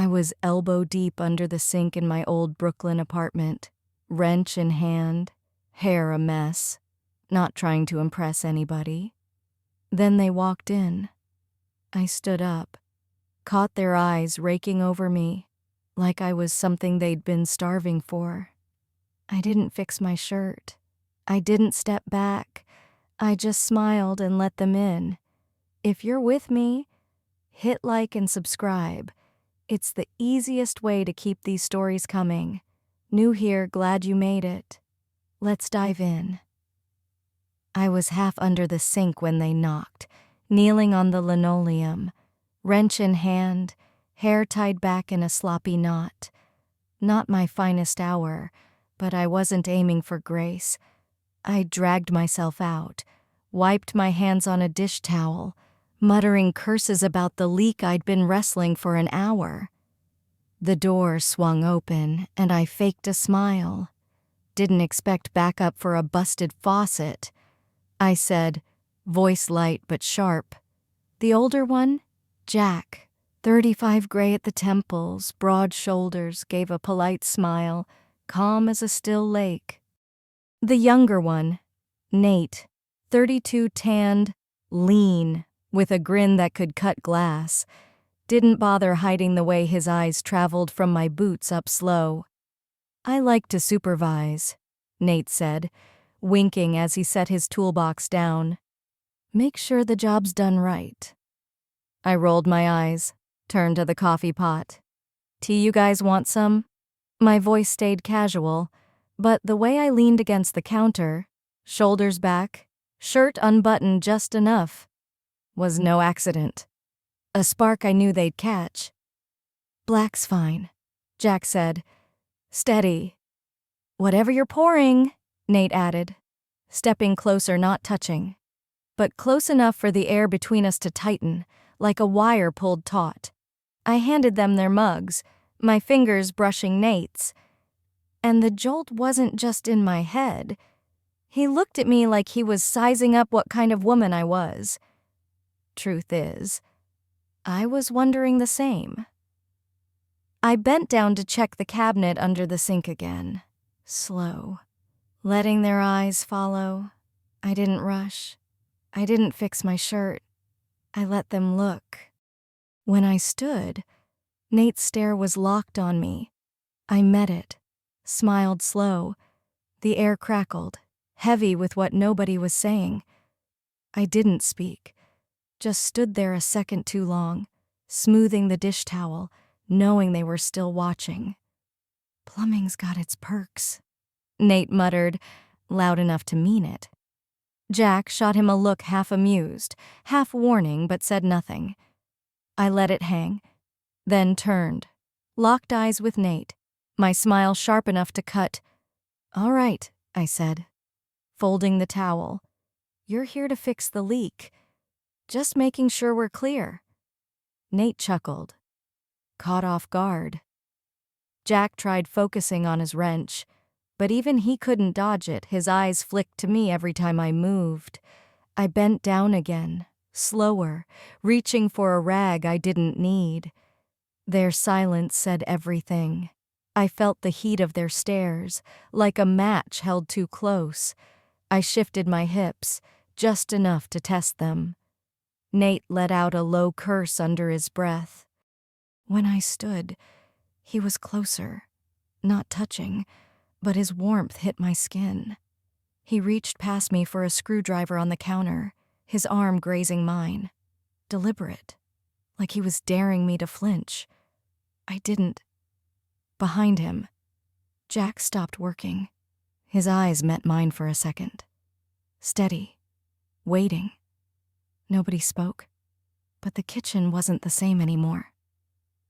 I was elbow deep under the sink in my old Brooklyn apartment, wrench in hand, hair a mess, not trying to impress anybody. Then they walked in. I stood up, caught their eyes raking over me, like I was something they'd been starving for. I didn't fix my shirt. I didn't step back. I just smiled and let them in. If you're with me, hit like and subscribe. It's the easiest way to keep these stories coming. New here, glad you made it. Let's dive in. I was half under the sink when they knocked, kneeling on the linoleum, wrench in hand, hair tied back in a sloppy knot. Not my finest hour, but I wasn't aiming for grace. I dragged myself out, wiped my hands on a dish towel, muttering curses about the leak I'd been wrestling for an hour. The door swung open, and I faked a smile. Didn't expect backup for a busted faucet. I said, voice light but sharp, "The older one? Jack, 35 gray at the temples, broad shoulders," gave a polite smile, calm as a still lake. "The younger one, Nate, 32 tanned, lean, with a grin that could cut glass, didn't bother hiding the way his eyes traveled from my boots up slow." "I like to supervise," Nate said, winking as he set his toolbox down. "Make sure the job's done right." I rolled my eyes, turned to the coffee pot. "Tea, you guys want some?" My voice stayed casual, but the way I leaned against the counter, shoulders back, shirt unbuttoned just enough, was no accident. A spark I knew they'd catch. "Black's fine," Jack said. "Steady." "Whatever you're pouring," Nate added, stepping closer, not touching, but close enough for the air between us to tighten, like a wire pulled taut. I handed them their mugs, my fingers brushing Nate's. And the jolt wasn't just in my head. He looked at me like he was sizing up what kind of woman I was. Truth is, I was wondering the same. I bent down to check the cabinet under the sink again, slow, letting their eyes follow. I didn't rush. I didn't fix my shirt. I let them look. When I stood, Nate's stare was locked on me. I met it, smiled slow. The air crackled, heavy with what nobody was saying. I didn't speak, just stood there a second too long, smoothing the dish towel, knowing they were still watching. "Plumbing's got its perks," Nate muttered, loud enough to mean it. Jack shot him a look half amused, half warning, but said nothing. I let it hang, then turned, locked eyes with Nate, my smile sharp enough to cut. "All right," I said, folding the towel. "You're here to fix the leak. Just making sure we're clear." Nate chuckled, caught off guard. Jack tried focusing on his wrench, but even he couldn't dodge it. His eyes flicked to me every time I moved. I bent down again, slower, reaching for a rag I didn't need. Their silence said everything. I felt the heat of their stares, like a match held too close. I shifted my hips, just enough to test them. Nate let out a low curse under his breath. When I stood, he was closer, not touching, but his warmth hit my skin. He reached past me for a screwdriver on the counter, his arm grazing mine. Deliberate, like he was daring me to flinch. I didn't. Behind him, Jack stopped working. His eyes met mine for a second. Steady, waiting. Nobody spoke, but the kitchen wasn't the same anymore.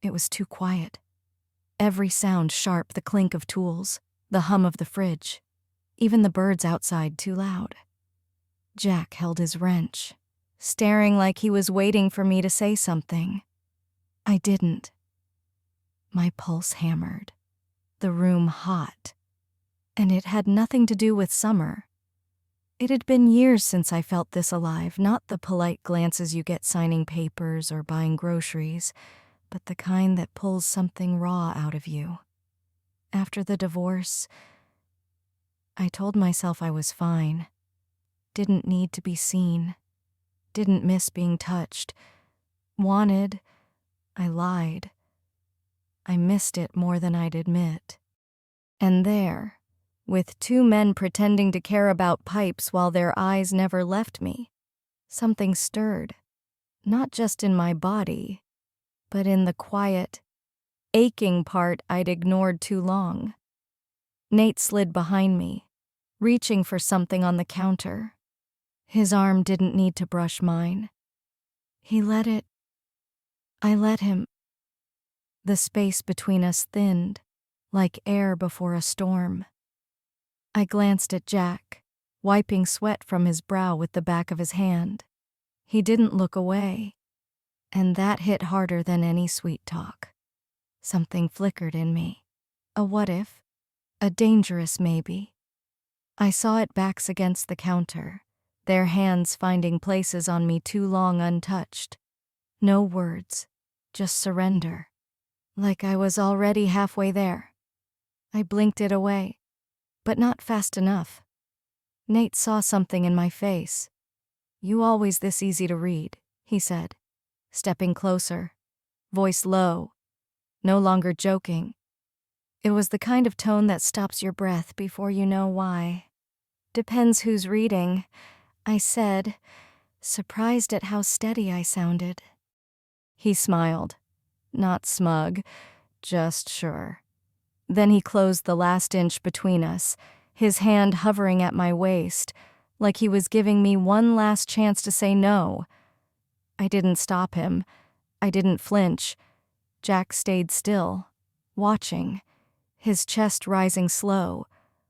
It was too quiet. Every sound sharp, the clink of tools, the hum of the fridge, even the birds outside too loud. Jack held his wrench, staring like he was waiting for me to say something. I didn't. My pulse hammered, the room hot, and it had nothing to do with summer. It had been years since I felt this alive, not the polite glances you get signing papers or buying groceries, but the kind that pulls something raw out of you. After the divorce, I told myself I was fine, didn't need to be seen, didn't miss being touched. Wanted, I lied. I missed it more than I'd admit. And there, with two men pretending to care about pipes while their eyes never left me, something stirred, not just in my body, but in the quiet, aching part I'd ignored too long. Nate slid behind me, reaching for something on the counter. His arm didn't need to brush mine. I let him. The space between us thinned, like air before a storm. I glanced at Jack, wiping sweat from his brow with the back of his hand. He didn't look away, and that hit harder than any sweet talk. Something flickered in me. A what if? A dangerous maybe. I saw it backs against the counter, their hands finding places on me too long untouched. No words, just surrender. Like I was already halfway there. I blinked it away, but not fast enough. Nate saw something in my face. "You always this easy to read," he said, stepping closer, voice low, no longer joking. It was the kind of tone that stops your breath before you know why. "Depends who's reading," I said, surprised at how steady I sounded. He smiled, not smug, just sure. Then he closed the last inch between us, his hand hovering at my waist, like he was giving me one last chance to say no. I didn't stop him. I didn't flinch. Jack stayed still, watching, his chest rising slow,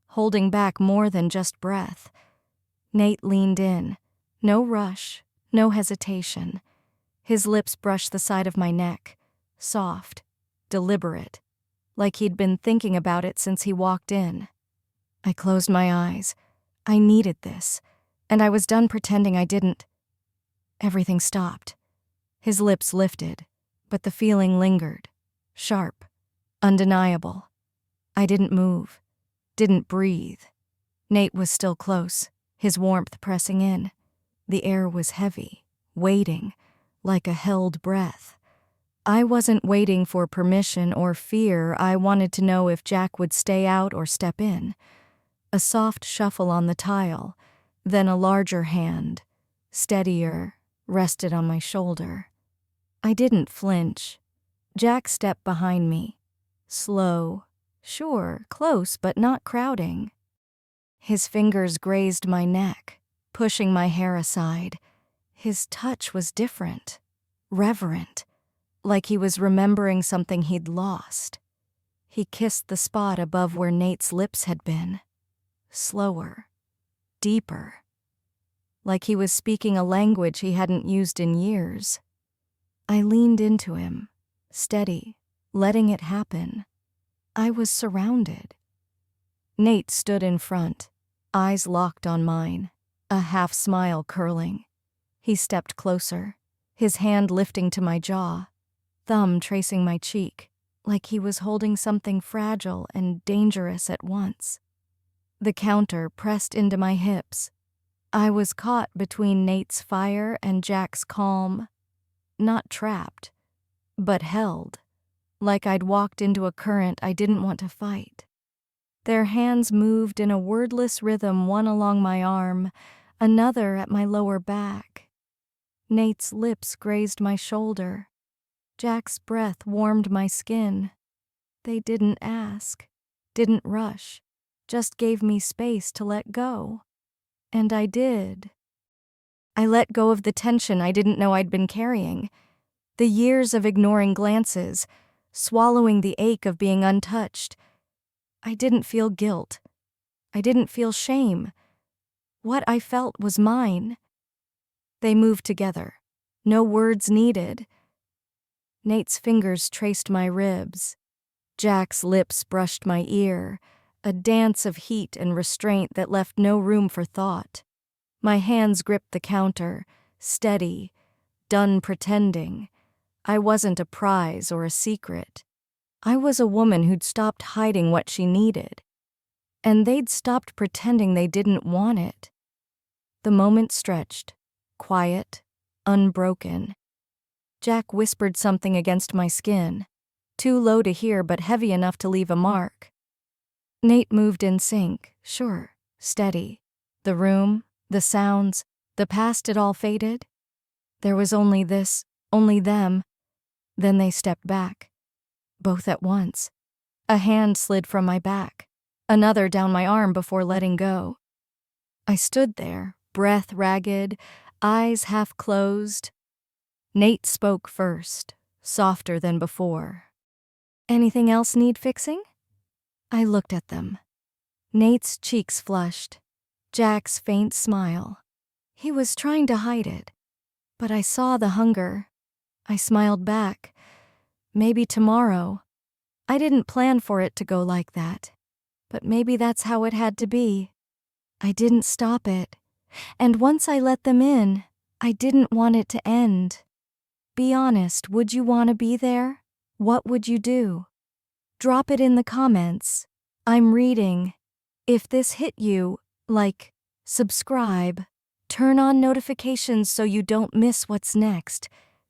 holding back more than just breath. Nate leaned in. No rush, no hesitation. His lips brushed the side of my neck, soft, deliberate, like he'd been thinking about it since he walked in. I closed my eyes. I needed this, and I was done pretending I didn't. Everything stopped. His lips lifted, but the feeling lingered, sharp, undeniable. I didn't move, didn't breathe. Nate was still close, his warmth pressing in. The air was heavy, waiting, like a held breath. I wasn't waiting for permission or fear. I wanted to know if Jack would stay out or step in. A soft shuffle on the tile, then a larger hand, steadier, rested on my shoulder. I didn't flinch. Jack stepped behind me. Slow, sure, close but not crowding. His fingers grazed my neck, pushing my hair aside. His touch was different, reverent, like he was remembering something he'd lost. He kissed the spot above where Nate's lips had been. Slower, deeper, like he was speaking a language he hadn't used in years. I leaned into him, steady, letting it happen. I was surrounded. Nate stood in front, eyes locked on mine, a half smile curling. He stepped closer, his hand lifting to my jaw, thumb tracing my cheek, like he was holding something fragile and dangerous at once. The counter pressed into my hips. I was caught between Nate's fire and Jack's calm, not trapped, but held, like I'd walked into a current I didn't want to fight. Their hands moved in a wordless rhythm, one along my arm, another at my lower back. Nate's lips grazed my shoulder. Jack's breath warmed my skin. They didn't ask, didn't rush, just gave me space to let go. And I did. I let go of the tension I didn't know I'd been carrying. The years of ignoring glances, swallowing the ache of being untouched. I didn't feel guilt. I didn't feel shame. What I felt was mine. They moved together. No words needed. Nate's fingers traced my ribs. Jack's lips brushed my ear, a dance of heat and restraint that left no room for thought. My hands gripped the counter, steady, done pretending. I wasn't a prize or a secret. I was a woman who'd stopped hiding what she needed. And they'd stopped pretending they didn't want it. The moment stretched, quiet, unbroken. Jack whispered something against my skin, too low to hear but heavy enough to leave a mark. Nate moved in sync, sure, steady. The room, the sounds, the past, it all faded. There was only this, only them. Then they stepped back. Both at once. A hand slid from my back, another down my arm before letting go. I stood there, breath ragged, eyes half closed. Nate spoke first, softer than before. "Anything else need fixing?" I looked at them. Nate's cheeks flushed. Jack's faint smile. He was trying to hide it, but I saw the hunger. I smiled back. Maybe tomorrow. I didn't plan for it to go like that, but maybe that's how it had to be. I didn't stop it, and once I let them in, I didn't want it to end. Be honest, would you want to be there? What would you do? Drop it in the comments. I'm reading. If this hit you, like, subscribe, turn on notifications so you don't miss what's next.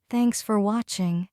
Thanks for watching.